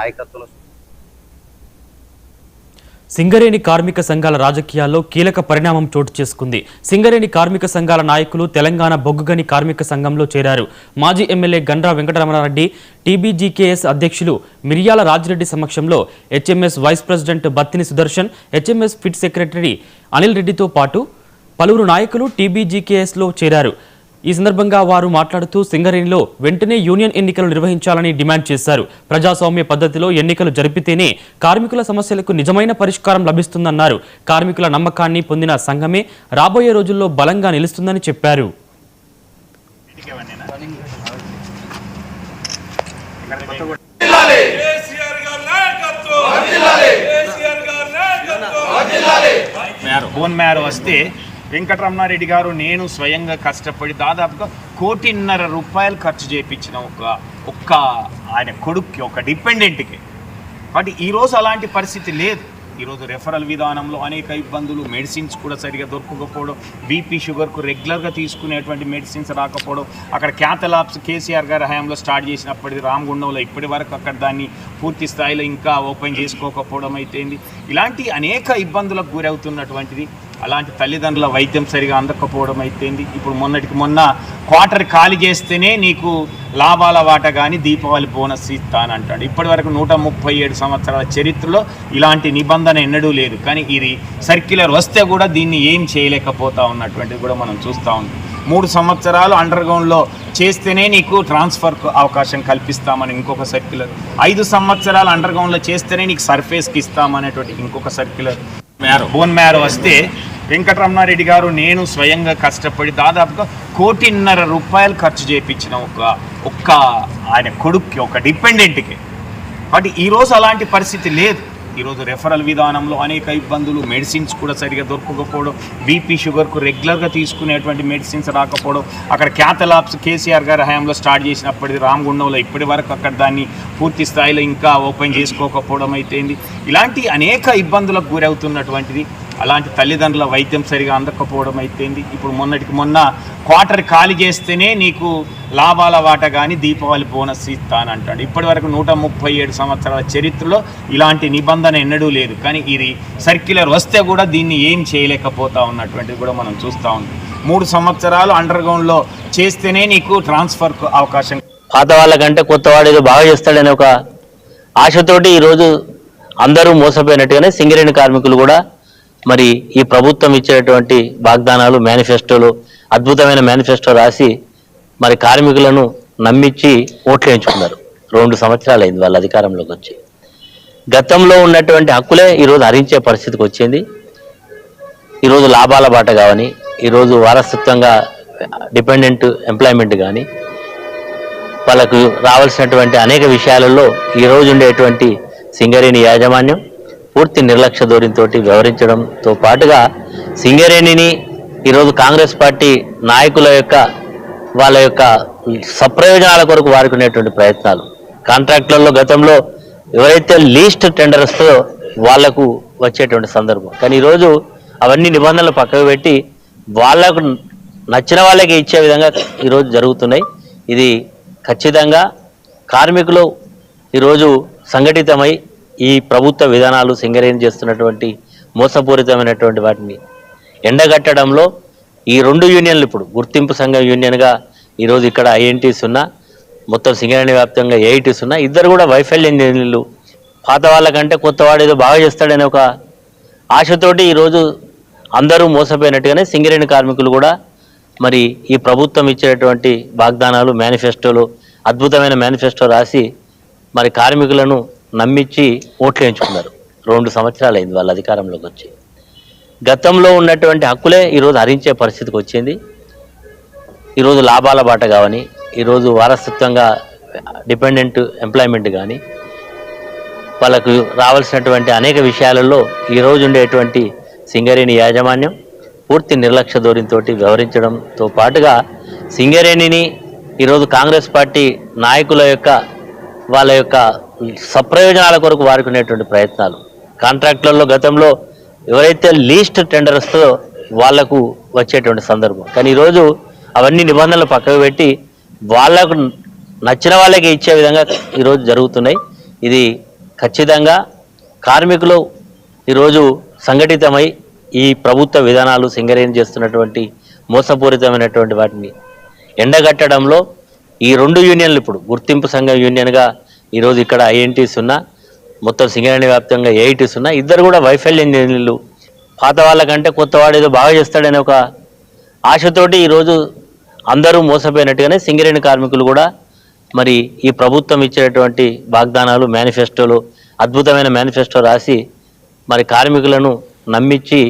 నాయకత్వంలో సింగరేణి కార్మిక సంఘాల రాజకీయాల్లో కీలక పరిణామం చోటు చేసుకుంది. సింగరేణి కార్మిక సంఘాల నాయకులు తెలంగాణ బొగ్గుగని కార్మిక సంఘంలో చేరారు. మాజీ ఎమ్మెల్యే గండ్రా వెంకటరమణారెడ్డి, టీబీజీకేఎస్ అధ్యక్షులు మిర్యాల రాజిరెడ్డి సమక్షంలో HMS vice president Battini Sudarshan, HMS pit secretary Anil రెడ్డితో పాటు పలువురు నాయకులు టీబీజీకేఎస్లో చేరారు. ఈ సందర్భంగా వారు మాట్లాడుతూ సింగరేణిలో వెంటనే యూనియన్ ఎన్నికలు నిర్వహించాలని డిమాండ్ చేశారు. ప్రజాస్వామ్య పద్ధతిలో ఎన్నికలు జరిపితేనే కార్మికుల సమస్యలకు నిజమైన పరిష్కారం లభిస్తుందన్నారు. కార్మికుల నమ్మకాన్ని పొందిన సంఘమే రాబోయే రోజుల్లో బలంగా నిలుస్తుందని చెప్పారు. వెంకటరమణారెడ్డి గారు నేను స్వయంగా కష్టపడి దాదాపుగా ₹1.5 కోటి ఖర్చు చేయించిన ఒక్క ఆయన కొడుక్కి, ఒక డిపెండెంట్కి. బట్ ఈరోజు అలాంటి పరిస్థితి లేదు. ఈరోజు రెఫరల్ విధానంలో అనేక ఇబ్బందులు, మెడిసిన్స్ కూడా సరిగా దొరకకపోవడం, బీపీ షుగర్కు రెగ్యులర్గా తీసుకునేటువంటి మెడిసిన్స్ రాకపోవడం, అక్కడ క్యాథలాబ్స్ కేసీఆర్ గారి హయాంలో స్టార్ట్ చేసినప్పటికీ రామగుండంలో ఇప్పటి వరకు అక్కడ దాన్ని పూర్తి స్థాయిలో ఇంకా ఓపెన్ చేసుకోకపోవడం అయితేంది. ఇలాంటి అనేక ఇబ్బందులకు గురవుతున్నటువంటిది. అలాంటి తల్లిదండ్రుల వైద్యం సరిగా అందకపోవడం అయితేంది. ఇప్పుడు మొన్నటికి మొన్న క్వార్టర్ ఖాళీ చేస్తేనే నీకు లాభాల వాట కానీ దీపావళి బోనస్ ఇస్తానంటాడు. ఇప్పటి వరకు 137 సంవత్సరాల చరిత్రలో ఇలాంటి నిబంధన ఎన్నడూ లేదు. కానీ ఇది సర్క్యులర్ వస్తే కూడా దీన్ని ఏం చేయలేకపోతా ఉన్నటువంటిది కూడా మనం చూస్తూ ఉన్నాం. 3 సంవత్సరాలు అండర్ గ్రౌండ్లో చేస్తేనే నీకు ట్రాన్స్ఫర్కు అవకాశం కల్పిస్తామని ఇంకొక సర్క్యులర్, 5 సంవత్సరాలు అండర్ గ్రౌండ్లో చేస్తేనే నీకు సర్ఫేస్కి ఇస్తామనేటువంటి ఇంకొక సర్క్యులర్. బోన్ మ్యారో వస్తే వెంకటరమణారెడ్డి గారు నేను స్వయంగా కష్టపడి దాదాపుగా ₹1.5 కోటి ఖర్చు చేయించిన ఒక్క ఆయన కొడుక్కి, ఒక డిపెండెంట్కి. బట్ ఈరోజు అలాంటి పరిస్థితి లేదు. ఈరోజు రెఫరల్ విధానంలో అనేక ఇబ్బందులు, మెడిసిన్స్ కూడా సరిగా దొరకకపోవడం, బీపీ షుగర్కు రెగ్యులర్గా తీసుకునేటువంటి మెడిసిన్స్ రాకపోవడం, అక్కడ క్యాథలాబ్స్ కేసీఆర్ గారి హయాంలో స్టార్ట్ చేసినప్పటికీ రామగుండంలో ఇప్పటి వరకు అక్కడ దాన్ని పూర్తి స్థాయిలో ఇంకా ఓపెన్ చేసుకోకపోవడం అయితేంది. ఇలాంటి అనేక ఇబ్బందులకు గురవుతున్నటువంటిది. అలాంటి తల్లిదండ్రుల వైద్యం సరిగా అందకపోవడం అయితేంది. ఇప్పుడు మొన్నటికి మొన్న క్వార్టర్ ఖాళీ చేస్తేనే నీకు లాభాల వాట కానీ దీపావళి బోనస్ ఇస్తానంటాడు. ఇప్పటి వరకు 137 సంవత్సరాల చరిత్రలో ఇలాంటి నిబంధన ఎన్నడూ లేదు. కానీ ఇది సర్క్యులర్ వస్తే కూడా దీన్ని ఏం చేయలేకపోతా ఉన్నటువంటిది కూడా మనం చూస్తూ ఉన్నాం. 3 సంవత్సరాలు అండర్ గ్రౌండ్లో చేస్తేనే నీకు ట్రాన్స్ఫర్కు అవకాశం. పాత వాళ్ళకంటే కొత్త వాడు ఏదో బాగా చేస్తాడనే ఒక ఆశతోటి ఈరోజు అందరూ మోసపోయినట్టుగానే సింగరేణి కార్మికులు కూడా మరి ఈ ప్రభుత్వం ఇచ్చేటువంటి వాగ్దానాలు, మేనిఫెస్టోలు, అద్భుతమైన మేనిఫెస్టో రాసి మరి కార్మికులను నమ్మించి ఓట్లు వేయించుకున్నారు. 2 సంవత్సరాలు అయింది వాళ్ళ అధికారంలోకి వచ్చి. గతంలో ఉన్నటువంటి హక్కులే ఈరోజు హరించే పరిస్థితికి వచ్చింది. ఈరోజు లాభాల బాట కావని, ఈరోజు వారసత్వంగా డిపెండెంట్ ఎంప్లాయ్మెంట్ కానీ, వాళ్ళకు రావాల్సినటువంటి అనేక విషయాలలో ఈరోజు ఉండేటువంటి సింగరేణి యాజమాన్యం పూర్తి నిర్లక్ష్య ధోరణితో వ్యవహరించడంతో పాటుగా సింగరేణిని ఈరోజు కాంగ్రెస్ పార్టీ నాయకుల యొక్క వాళ్ళ యొక్క సప్రయోజనాల కొరకు వాడుకునేటువంటి ప్రయత్నాలు, కాంట్రాక్టులలో గతంలో ఎవరైతే లీస్ట్ టెండర్ వస్తుందో వాళ్లకు వచ్చేటువంటి సందర్భం. కానీ ఈరోజు అవన్నీ నిబంధనలు పక్కకు పెట్టి వాళ్లకు నచ్చిన వాళ్ళకి ఇచ్చే విధంగా ఈరోజు జరుగుతున్నాయి. ఇది ఖచ్చితంగా కార్మికులు ఈరోజు సంఘటితమై ఈ ప్రభుత్వ విధానాలు, సింగరేణి చేస్తున్నటువంటి మోసపూరితమైనటువంటి వాటిని ఎండగట్టడంలో ఈ 2 యూనియన్లు, ఇప్పుడు గుర్తింపు సంఘం యూనియన్గా ఈరోజు ఇక్కడ ఐఎన్టీస్ ఉన్నా, మొత్తం సింగరేణి వ్యాప్తంగా ఏఐటీస్ ఉన్నా, ఇద్దరు కూడా వైఫల్యం చెందినలు. పాత వాళ్ళకంటే కొత్త వాడు ఏదో బాగా చేస్తాడనే ఒక ఆశతోటి ఈరోజు అందరూ మోసపోయినట్టుగానే సింగరేణి కార్మికులు కూడా మరి ఈ ప్రభుత్వం ఇచ్చేటువంటి వాగ్దానాలు, మేనిఫెస్టోలు, అద్భుతమైన మేనిఫెస్టో రాసి మరి కార్మికులను నమ్మించి ఓట్లు వేయించుకున్నారు. 2 సంవత్సరాలు అయింది వాళ్ళ అధికారంలోకి వచ్చి. గతంలో ఉన్నటువంటి హక్కులే ఈరోజు హరించే పరిస్థితికి వచ్చింది. ఈరోజు లాభాల బాట కావని, ఈరోజు వారసత్వంగా డిపెండెంట్ ఎంప్లాయ్మెంట్ కానీ, వాళ్ళకు రావాల్సినటువంటి అనేక విషయాలలో ఈరోజు ఉండేటువంటి సింగరేణి యాజమాన్యం పూర్తి నిర్లక్ష్య ధోరణితో వ్యవహరించడంతో పాటుగా సింగరేణిని ఈరోజు కాంగ్రెస్ పార్టీ నాయకుల యొక్క వాళ్ళ యొక్క సప్రయోజనాల కొరకు వాడుకునేటువంటి ప్రయత్నాలు, కాంట్రాక్టులలో గతంలో ఎవరైతే లీస్ట్ టెండర్ వస్తుందో వాళ్లకు వచ్చేటువంటి సందర్భం. కానీ ఈరోజు అవన్నీ నిబంధనలు పక్కకు పెట్టి వాళ్లకు నచ్చిన వాళ్ళకి ఇచ్చే విధంగా ఈరోజు జరుగుతున్నాయి. ఇది ఖచ్చితంగా కార్మికులు ఈరోజు సంఘటితమై ఈ ప్రభుత్వ విధానాలు సింగరేణి చేస్తున్నటువంటి మోసపూరితమైనటువంటి వాటిని ఎండగట్టడంలో ఈ రెండు యూనియన్లు ఇప్పుడు గుర్తింపు సంఘం యూనియన్గా ఈరోజు ఇక్కడ ఐఎన్టీస్ ఉన్నా, మొత్తం సింగరేణి వ్యాప్తంగా ఏఐటీస్ ఉన్నా, ఇద్దరు కూడా వైఫల్యం చెందినలు. పాత వాళ్ళకంటే కొత్త వాడు ఏదో బాగా చేస్తాడనే ఒక ఆశతోటి ఈరోజు అందరూ మోసపోయినట్టుగానే సింగరేణి కార్మికులు కూడా మరి ఈ ప్రభుత్వం ఇచ్చేటువంటి వాగ్దానాలు మేనిఫెస్టోలు అద్భుతమైన మేనిఫెస్టో రాసి మరి కార్మికులను నమ్మించి